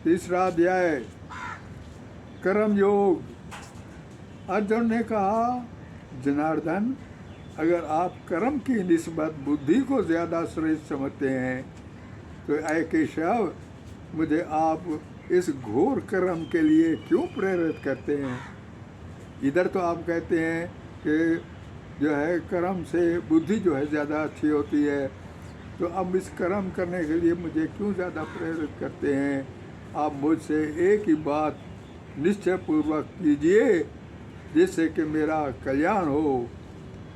तीसरा अध्याय कर्म योग। अर्जुन ने कहा, जनार्दन, अगर आप कर्म की निस्बत बुद्धि को ज़्यादा श्रेष्ठ समझते हैं तो ऐ केशव, मुझे आप इस घोर कर्म के लिए क्यों प्रेरित करते हैं? इधर तो आप कहते हैं कि जो है कर्म से बुद्धि जो है ज़्यादा अच्छी होती है, तो अब इस कर्म करने के लिए मुझे क्यों ज़्यादा प्रेरित करते हैं? आप मुझसे एक ही बात निश्चय पूर्वक कीजिए जिससे कि मेरा कल्याण हो।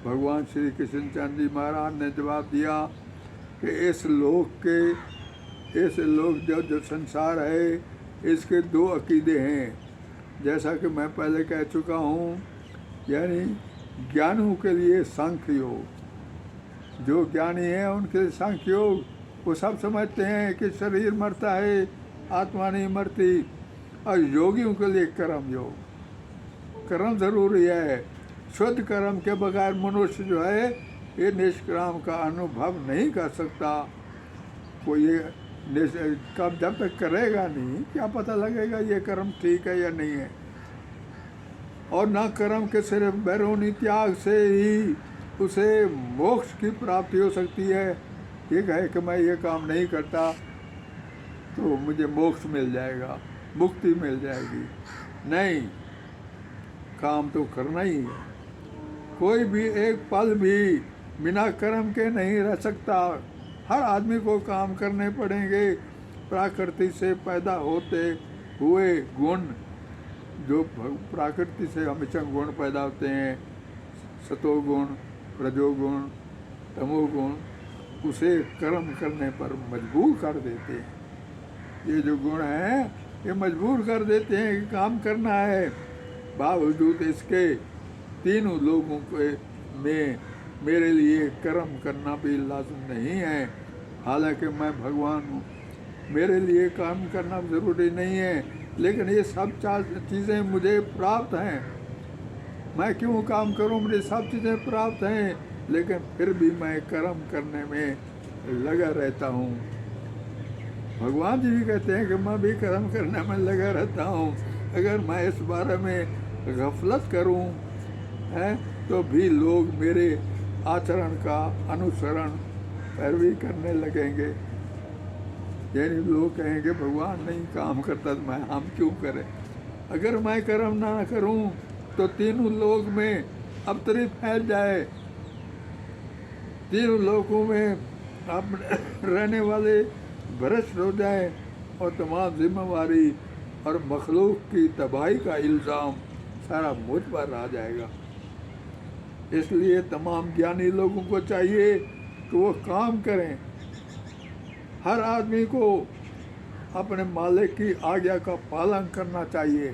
भगवान श्री कृष्ण चंद्र जी महाराज ने जवाब दिया कि इस लोक जो संसार है, इसके दो अकीदे हैं। जैसा कि मैं पहले कह चुका हूँ, यानी ज्ञानियों के लिए सांख्य योग, जो ज्ञानी हैं उनके लिए सांख्य योग, वो सब समझते हैं कि शरीर मरता है, आत्मा नहीं मरती। और योगियों के लिए कर्म योग। कर्म ज़रूरी है। शुद्ध कर्म के बगैर मनुष्य जो है ये निष्काम का अनुभव नहीं कर सकता। कोई ये कब जब तक करेगा नहीं, क्या पता लगेगा ये कर्म ठीक है या नहीं है। और न कर्म के सिर्फ बैरूनी त्याग से ही उसे मोक्ष की प्राप्ति हो सकती है। ये कहे कि मैं ये काम नहीं करता तो मुझे मोक्ष मिल जाएगा, मुक्ति मिल जाएगी। नहीं, काम तो करना ही है। कोई भी एक पल भी बिना कर्म के नहीं रह सकता। हर आदमी को काम करने पड़ेंगे। प्रकृति से पैदा होते हुए गुण, जो प्रकृति से हमेशा गुण पैदा होते हैं, सतोगुण, रजोगुण, तमोगुण, उसे कर्म करने पर मजबूर कर देते हैं। ये जो गुण हैं ये मजबूर कर देते हैं कि काम करना है। बावजूद इसके तीनों लोगों के में मेरे लिए कर्म करना भी लाज़िम नहीं है। हालांकि मैं भगवान हूँ, मेरे लिए काम करना ज़रूरी नहीं है, लेकिन ये सब चीज़ें मुझे प्राप्त हैं। मैं क्यों काम करूँ? मुझे सब चीज़ें प्राप्त हैं, लेकिन फिर भी मैं कर्म करने में लगा रहता हूँ। भगवान जी भी कहते हैं कि मैं भी कर्म करने में लगा रहता हूँ। अगर मैं इस बारे में गफलत करूँ है तो भी लोग मेरे आचरण का अनुसरण पैरवी करने लगेंगे। यानी लोग कहेंगे भगवान नहीं काम करता तो हम क्यों करें। अगर मैं कर्म ना करूं तो तीनों लोक में अबतरी फैल जाए, तीनों लोकों में अपने रहने वाले भ्रष्ट हो जाए और तमाम जिम्मेवारी और मखलूक की तबाही का इल्ज़ाम सारा मुझ पर आ जाएगा। इसलिए तमाम ज्ञानी लोगों को चाहिए कि वो काम करें। हर आदमी को अपने मालिक की आज्ञा का पालन करना चाहिए,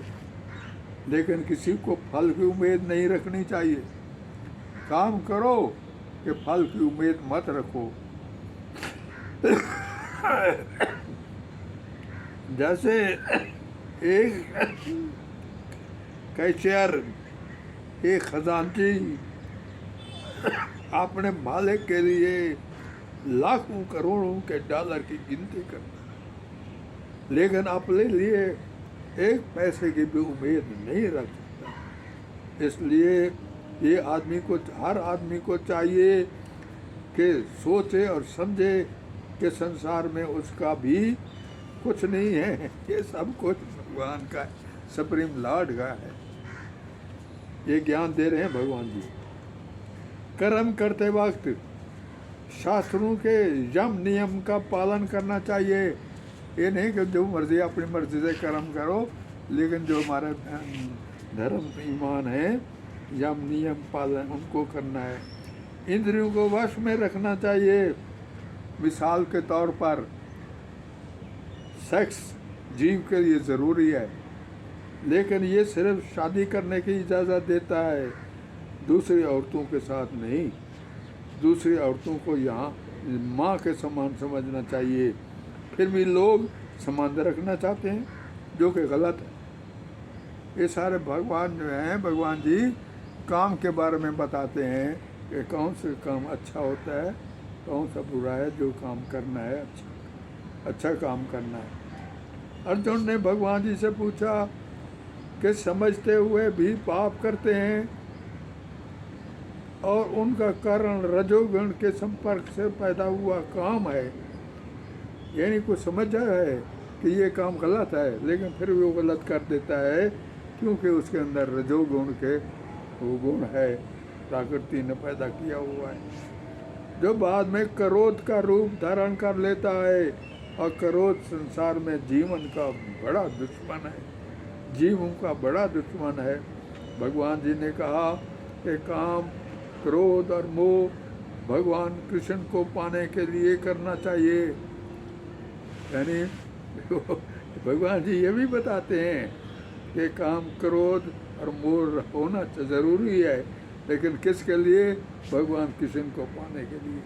लेकिन किसी को फल की उम्मीद नहीं रखनी चाहिए। काम करो कि फल की उम्मीद मत रखो। जैसे एक कैशियर, एक खजांची अपने मालिक के लिए लाखों करोड़ों के डॉलर की गिनती करता है, लेकिन अपने लिए एक पैसे की भी उम्मीद नहीं रख सकता। इसलिए ये हर आदमी को चाहिए कि सोचे और समझे कि संसार में उसका भी कुछ नहीं है, ये सब कुछ भगवान का सुप्रीम लॉर्ड का है। ये ज्ञान दे रहे हैं भगवान जी। कर्म करते वक्त शास्त्रों के यम नियम का पालन करना चाहिए। ये नहीं कि जो मर्जी अपनी मर्जी से कर्म करो, लेकिन जो हमारा धर्म ईमान है, यम नियम पालन उनको करना है। इंद्रियों को वश में रखना चाहिए। मिसाल के तौर पर सेक्स जीव के लिए ज़रूरी है, लेकिन ये सिर्फ शादी करने की इजाज़त देता है, दूसरी औरतों के साथ नहीं। दूसरी औरतों को यहाँ माँ के समान समझना चाहिए। फिर भी लोग संबंध रखना चाहते हैं, जो कि गलत है। ये सारे भगवान जो हैं, भगवान जी काम के बारे में बताते हैं कि कौन सा काम अच्छा होता है, कौन सा बुरा है। जो काम करना है अच्छा काम करना है। अर्जुन ने भगवान जी से पूछा कि समझते हुए भी पाप करते हैं और उनका कारण रजोगुण के संपर्क से पैदा हुआ काम है, यानी कुछ समझ जाए है कि ये काम गलत है, लेकिन फिर भी वो गलत कर देता है क्योंकि उसके अंदर रजोगुण के वो गुण है, प्रकृति ने पैदा किया हुआ है, जो बाद में क्रोध का रूप धारण कर लेता है। और क्रोध संसार में जीवन का बड़ा दुश्मन है, जीवों का बड़ा दुश्मन है। भगवान जी ने कहा कि काम, क्रोध और मोह भगवान कृष्ण को पाने के लिए करना चाहिए। यानी भगवान जी ये भी बताते हैं कि काम, क्रोध और मोह होना ज़रूरी है, लेकिन किसके लिए? भगवान कृष्ण को पाने के लिए।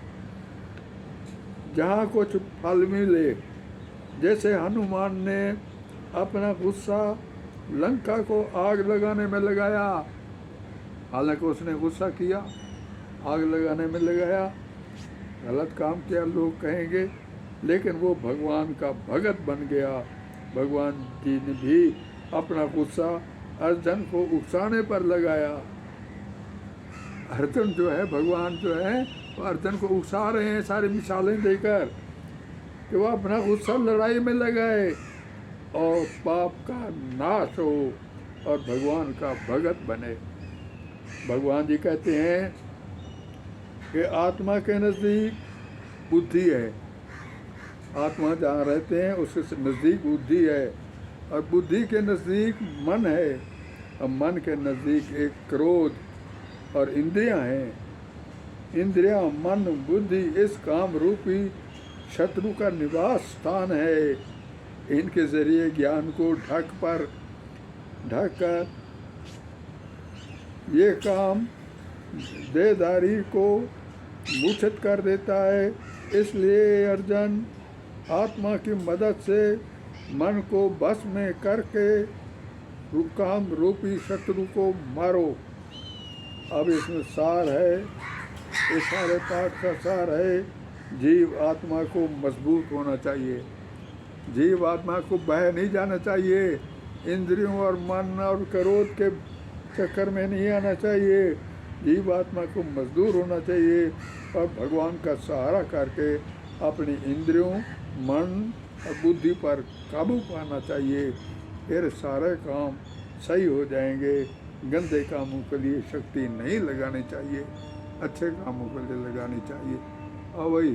जहाँ कुछ फल मिले, जैसे हनुमान ने अपना गुस्सा लंका को आग लगाने में लगाया, हालांकि उसने गुस्सा किया, आग लगाने में लगाया, गलत काम किया लोग कहेंगे, लेकिन वो भगवान का भगत बन गया। भगवान जी ने भी अपना गुस्सा अर्जुन को उकसाने पर लगाया। अर्जुन जो है, भगवान जो है, वो अर्जुन को उकसा रहे हैं सारी मिसालें देकर कि वो अपना गुस्सा लड़ाई में लगाए और पाप का नाश हो और भगवान का भगत बने। भगवान जी कहते हैं कि आत्मा के नज़दीक बुद्धि है, आत्मा जहाँ रहते हैं उसके नज़दीक बुद्धि है, और बुद्धि के नज़दीक मन है, और मन के नज़दीक एक क्रोध और इंद्रियां हैं। इंद्रियां, मन, बुद्धि इस काम रूपी शत्रु का निवास स्थान है। इनके ज़रिए ज्ञान को ढक कर ये काम देहधारी को मूर्छित कर देता है। इसलिए अर्जुन, आत्मा की मदद से मन को बस में करके काम रूपी शत्रु को मारो। अब इसमें सार है, इस सारे पाठ का सार है, जीव आत्मा को मजबूत होना चाहिए, जीव आत्मा को बह नहीं जाना चाहिए, इंद्रियों और मन और क्रोध के चक्कर में नहीं आना चाहिए, जीव आत्मा को मजदूर होना चाहिए और भगवान का सहारा करके अपनी इंद्रियों, मन और बुद्धि पर काबू पाना चाहिए। फिर सारे काम सही हो जाएंगे। गंदे कामों के लिए शक्ति नहीं लगानी चाहिए, अच्छे कामों के लिए लगानी चाहिए। और वही